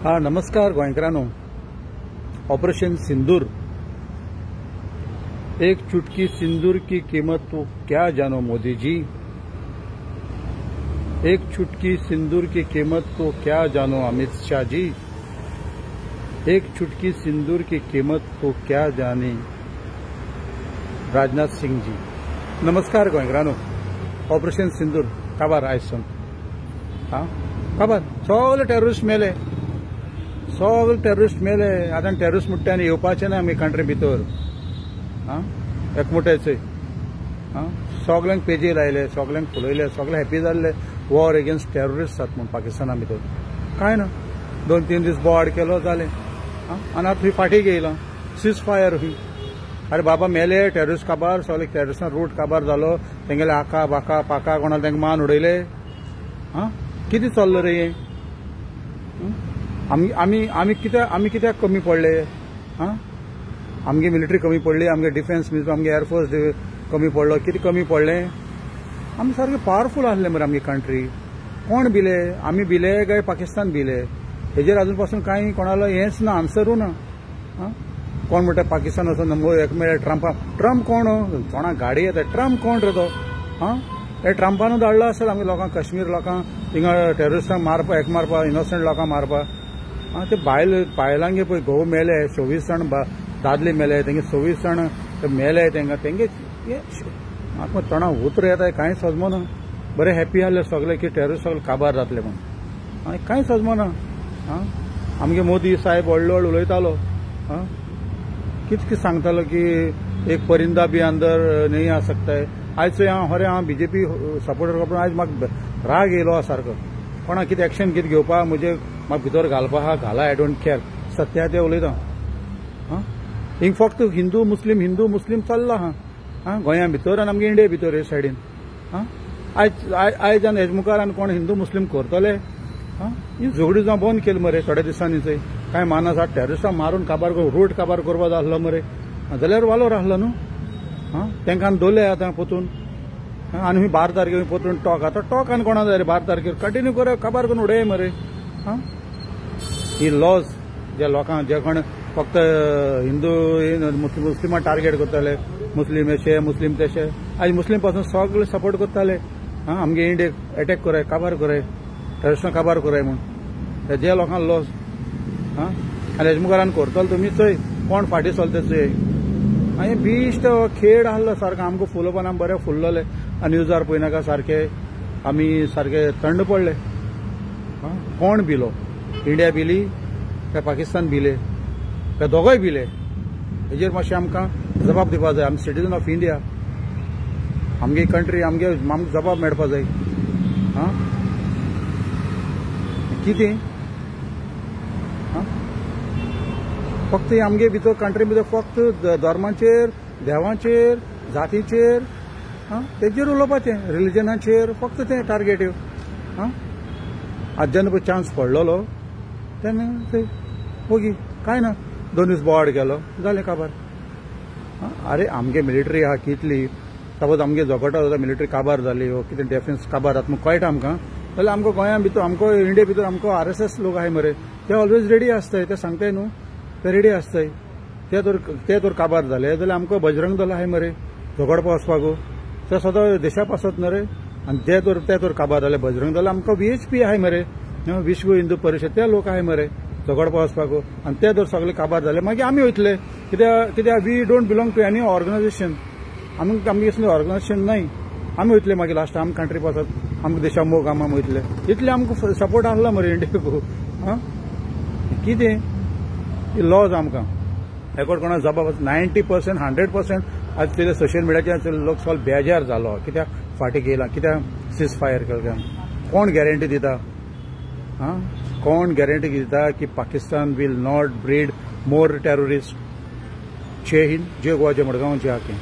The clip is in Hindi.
हाँ नमस्कार गोंयकारांनो। ऑपरेशन सिंदूर, एक चुटकी सिंदूर की कीमत तो क्या जानो मोदी जी। एक चुटकी सिंदूर की कीमत तो क्या जानो अमित शाह जी। एक चुटकी सिंदूर की कीमत तो क्या जाने राजनाथ सिंह जी। नमस्कार गोंयकारांनो। ऑपरेशन सिंदूर काबार आयसून हाँ काबार सगळे टेररिस्ट मेले, सगळे टेररिस्ट मेले। आतां टेररिस्ट म्हणटा आनी येवपाचे ना आमी कंट्री भितर। एकमुट्याचे सगळ्यांक पेजी लायले, सगळ्यांक फुलयले, सगळे हॅपी जाल्ले वॉर एगेन्स्ट टेररिस्ट जाता म्हूण पाकिस्ताना भितर। कांय ना, 2-3 दीस बोवाड केलो जालें आनी आतां थंय फाटीं येयलां सीज फायर खंय। अरे बाबा मेले टेररिस्ट काबार, सगळे टेररिस्टां रूट काबार जालो, तेंगेले आका बाका पाका कोणाला तेंका मान उडयले। कितें चल्लो रे हें? आमी कित्याक कमी पडले? आमगे मिलिटरी कमी पडली, आमगे डिफेन्स आमगे एअरफोर्स कमी पडलो, कितें कमी पडलें? आमी सारके पावरफूल आसले मरे आमगे कंट्री। कोण भिले? आमी भिले काय पाकिस्तान भिले? हेजेर अजून पासून कांय कोणालो हेंच ना, आन्सरू ना। कोण म्हणटा पाकिस्तान वचून एक मेळ्ळें ट्रम्प कोण? कोणाक गाडी येता ट्रम्प कोण रे तो? हे ट्रम्पानूच धाडलो आसत आमगे लोकांक, काश्मीर लोकांक थिंगा टेररिस्टांक मारपा, एक मारपा, इनोसंट लोकांक मारपा। ते बायलांगे पळय घोव मेले, 24 जाण दादले मेले, तेंगे 24 जाण मेले, तेंगे म्हाका तोंडा उतर येता, कांय सजमना। बरे हॅपी आसले सगळे की टेररिस्ट सगळे काबार जातले म्हूण, कांय सजमना। आमगे मोदी साहेब व्हडलो व्हडलो उलयतालो, कितें सांगतालो की एक परिंदा भी अंदर नहीं आ सकता है। आयज हांव बीजेपी सपोर्टर करता, आयज म्हाका राग येयलो सारको। कोणाक कितें एक्शन कितें घेवपा म्हाका भितर घालपा आहा घाला, आय डोंट केअर। सत्या ते उलयता। हिंग फक्त हिंदू मुस्लीम चल्ला आहा गोंया भितर आनी आमगे इंडिया भितर हे सायडीन। आयज आनी हेज मुखार आनी कोण हिंदू मुस्लीम करतले? ही झगडी जावं बंद केली मरे थोड्या दिसांनी। कांय मानस टेररिस्टांक मारून काबार रूट काबार करपा जाय आसलो मरे, जाल्यार वालोर आसलो न्हू। तेंकां दवरले आतां पोतून आनी खंय 12 तारखेर पोतून टॉक। आतां टॉक आनी कोणा जाय रे 12 तारखेर? कंटिन्यू कर, काबार करून उडय मरे। ही लॉज ज्या लोकांक जे कोण फक्त हिंदू मुस्लिमां टार्गेट करताले, मुस्लीम अशे मुस्लीम तशे, आयज मुस्लीम पासून सगळे सपोर्ट करताले आमगे इंडियेक अटॅक कराय, काबार कराय, टेररिस्टांक काबार कराय म्हूण। जे लोकांक लॉस आनी हेजे मुखार आनी करतलो तुमी चोय कोण फाटीं चलता चोय। आनी बिश्ट खेळ आसलो सारको, आमकां फुलोवपान आमी बरे फुल्लले। न्यूजार पळयनाका सारके आमी सारके थंड पडले। कोण भिलो? इंडिया भिली काय पाकिस्तान भिले काय दोगोय भिले? हेजेर मातशें आमकां जबाब दिवपा जाय। आमी सिटीजन ऑफ इंडिया, आमगे कंट्री, आमगे जबाब मेळपा जाय। कितें फक्त आमगे भितर कंट्री भितर फक्त धर्माचेर, देवाचेर, जातीचेर तेजेर उलोवपाचें, रिलिजनाचेर फक्त तें टार्गेट। आज जेन्ना पळय चान्स पडलोलो तेन्ना थंय ओगी कांय ना, 2 दीस बोवाड केलो जालें काबार। अरे आमगे मिलिटरी आहा कितली, सपोज आमगे झगडटा जाल्यार मिलिटरी काबार जाली वो कितें डिफेन्स काबार जाता म्हूण कळटा आमकां, जाल्यार आमकां गोंया भितर आमकां इंडिया भितर आमकां RSS लोक आहाय मरे, ते ऑलवेज रेडी आसताय। ते सांगताय न्हू, ते रेडी आसताय। ते तर काबार जाले जाल्यार आमकां बजरंग दल आहाय मरे झगडपा वचपाक, ते सदां देशाक आसत न्हू रे। आनी ते तर काबार जाले बजरंग दल, आमकां VHP आहाय मरे, विश्व हिंदू परिशद, ते लोक आहाय मरे झगडपा वचपाक। आनी ते तर सगळे काबार जाले मागीर आमी वयतले, कित्याक we don't belong to any organisation. आमगे असलें ऑर्गनायजेशन नाय, आमी वयतले मागीर लास्ट आमी कंट्री पासत आमकां देशा मोग आमी वयतले। इतले आमकां सपोर्ट आसला मरे इंडियेक। कितें ही लॉज आमकां एकोड कोणा जबाब 90% 100% आज ते सोशल मिडियाचेर लोक सगळे बेजार जालो कित्याक फाटीं गेला, कित्याक सीज फायर केलें। कोण गॅरंटी दिता? कोण गॅरंटी दिता की Pakistan will not breed more terrorist? जय हिंद, जय गोवा, जय मडगांव, जय हाकें।